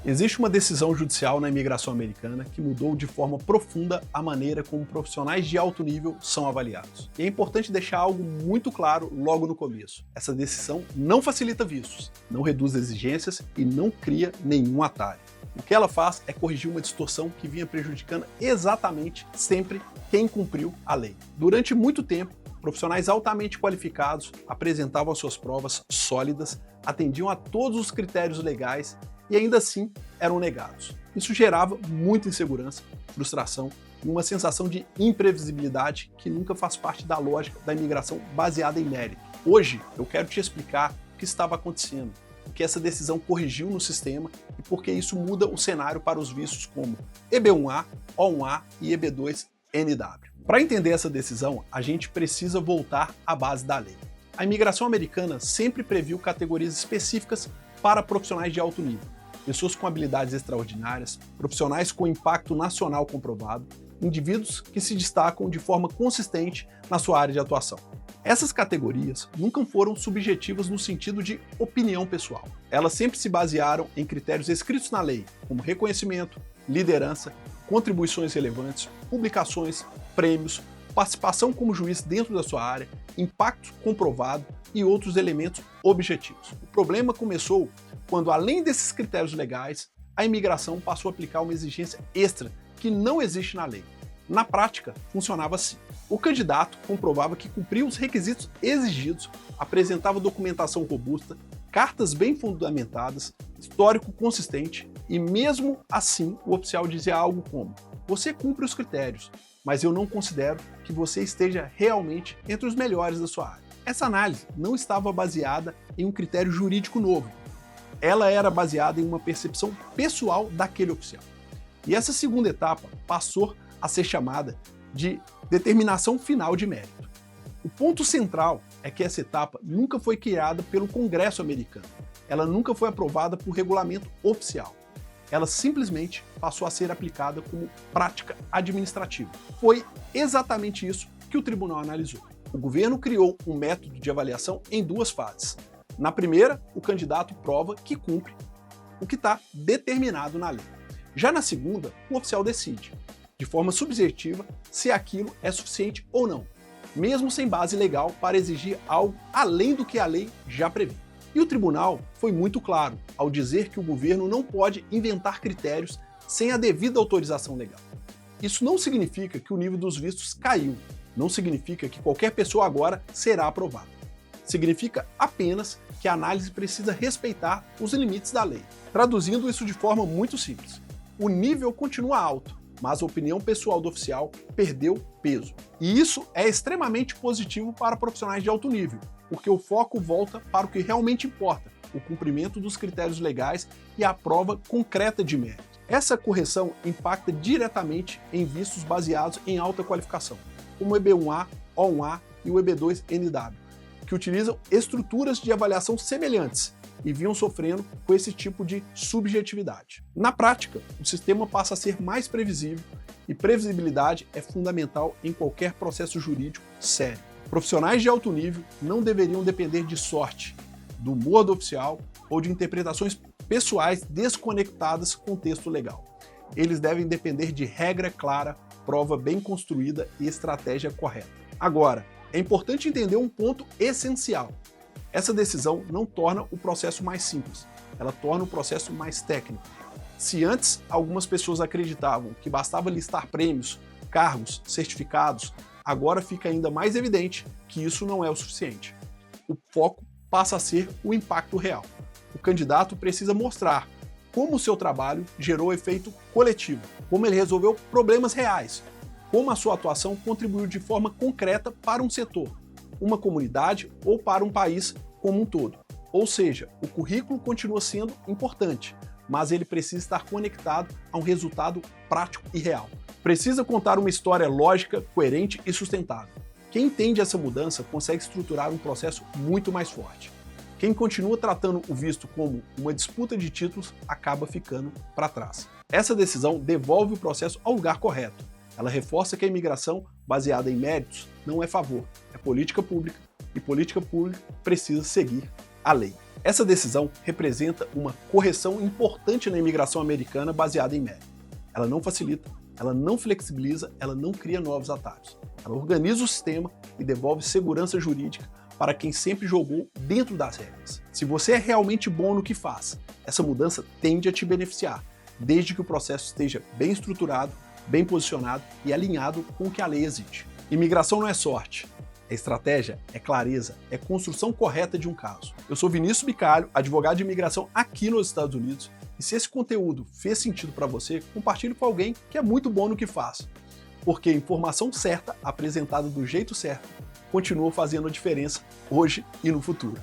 Existe uma decisão judicial na imigração americana que mudou de forma profunda a maneira como profissionais de alto nível são avaliados. E é importante deixar algo muito claro logo no começo. Essa decisão não facilita vistos, não reduz exigências e não cria nenhum atalho. O que ela faz é corrigir uma distorção que vinha prejudicando exatamente sempre quem cumpriu a lei. Durante muito tempo, profissionais altamente qualificados apresentavam as suas provas sólidas, atendiam a todos os critérios legais e ainda assim eram negados. Isso gerava muita insegurança, frustração e uma sensação de imprevisibilidade que nunca faz parte da lógica da imigração baseada em mérito. Hoje eu quero te explicar o que estava acontecendo, o que essa decisão corrigiu no sistema e por que isso muda o cenário para os vistos como EB1A, O1A e EB2NW. Para entender essa decisão, a gente precisa voltar à base da lei. A imigração americana sempre previu categorias específicas para profissionais de alto nível, pessoas com habilidades extraordinárias, profissionais com impacto nacional comprovado, indivíduos que se destacam de forma consistente na sua área de atuação. Essas categorias nunca foram subjetivas no sentido de opinião pessoal. Elas sempre se basearam em critérios escritos na lei, como reconhecimento, liderança, contribuições relevantes, publicações, prêmios, participação como juiz dentro da sua área, impacto comprovado e outros elementos objetivos. O problema começou quando, além desses critérios legais, a imigração passou a aplicar uma exigência extra que não existe na lei. Na prática, funcionava assim. O candidato comprovava que cumpria os requisitos exigidos, apresentava documentação robusta, cartas bem fundamentadas, histórico consistente e, mesmo assim, o oficial dizia algo como: "Você cumpre os critérios, mas eu não considero que você esteja realmente entre os melhores da sua área." Essa análise não estava baseada em um critério jurídico novo. Ela era baseada em uma percepção pessoal daquele oficial. E essa segunda etapa passou a ser chamada de determinação final de mérito. O ponto central é que essa etapa nunca foi criada pelo Congresso americano. Ela nunca foi aprovada por regulamento oficial. Ela simplesmente passou a ser aplicada como prática administrativa. Foi exatamente isso que o tribunal analisou. O governo criou um método de avaliação em duas fases. Na primeira, o candidato prova que cumpre o que está determinado na lei. Já na segunda, o oficial decide, de forma subjetiva, se aquilo é suficiente ou não, mesmo sem base legal para exigir algo além do que a lei já prevê. E o tribunal foi muito claro ao dizer que o governo não pode inventar critérios sem a devida autorização legal. Isso não significa que o nível dos vistos caiu, não significa que qualquer pessoa agora será aprovada. Significa apenas que a análise precisa respeitar os limites da lei. Traduzindo isso de forma muito simples, o nível continua alto, mas a opinião pessoal do oficial perdeu peso. E isso é extremamente positivo para profissionais de alto nível, porque o foco volta para o que realmente importa, o cumprimento dos critérios legais e a prova concreta de mérito. Essa correção impacta diretamente em vistos baseados em alta qualificação, como o EB1A, O1A e o EB2NW, que utilizam estruturas de avaliação semelhantes e vinham sofrendo com esse tipo de subjetividade. Na prática, o sistema passa a ser mais previsível e previsibilidade é fundamental em qualquer processo jurídico sério. Profissionais de alto nível não deveriam depender de sorte, do humor do oficial ou de interpretações pessoais desconectadas com o texto legal. Eles devem depender de regra clara, prova bem construída e estratégia correta. Agora, é importante entender um ponto essencial. Essa decisão não torna o processo mais simples, ela torna o processo mais técnico. Se antes algumas pessoas acreditavam que bastava listar prêmios, cargos, certificados, agora fica ainda mais evidente que isso não é o suficiente. O foco passa a ser o impacto real. O candidato precisa mostrar como o seu trabalho gerou efeito coletivo, como ele resolveu problemas reais, como a sua atuação contribuiu de forma concreta para um setor, uma comunidade ou para um país como um todo. Ou seja, o currículo continua sendo importante, mas ele precisa estar conectado a um resultado prático e real. Precisa contar uma história lógica, coerente e sustentável. Quem entende essa mudança consegue estruturar um processo muito mais forte. Quem continua tratando o visto como uma disputa de títulos acaba ficando para trás. Essa decisão devolve o processo ao lugar correto. Ela reforça que a imigração baseada em méritos não é favor, é política pública, e política pública precisa seguir a lei. Essa decisão representa uma correção importante na imigração americana baseada em mérito. Ela não facilita, ela não flexibiliza, ela não cria novos atalhos. Ela organiza o sistema e devolve segurança jurídica para quem sempre jogou dentro das regras. Se você é realmente bom no que faz, essa mudança tende a te beneficiar, desde que o processo esteja bem estruturado, bem posicionado e alinhado com o que a lei exige. Imigração não é sorte. É estratégia, é clareza, é construção correta de um caso. Eu sou Vinícius Bicalho, advogado de imigração aqui nos Estados Unidos, e se esse conteúdo fez sentido para você, compartilhe com alguém que é muito bom no que faz. Porque a informação certa, apresentada do jeito certo, continua fazendo a diferença hoje e no futuro.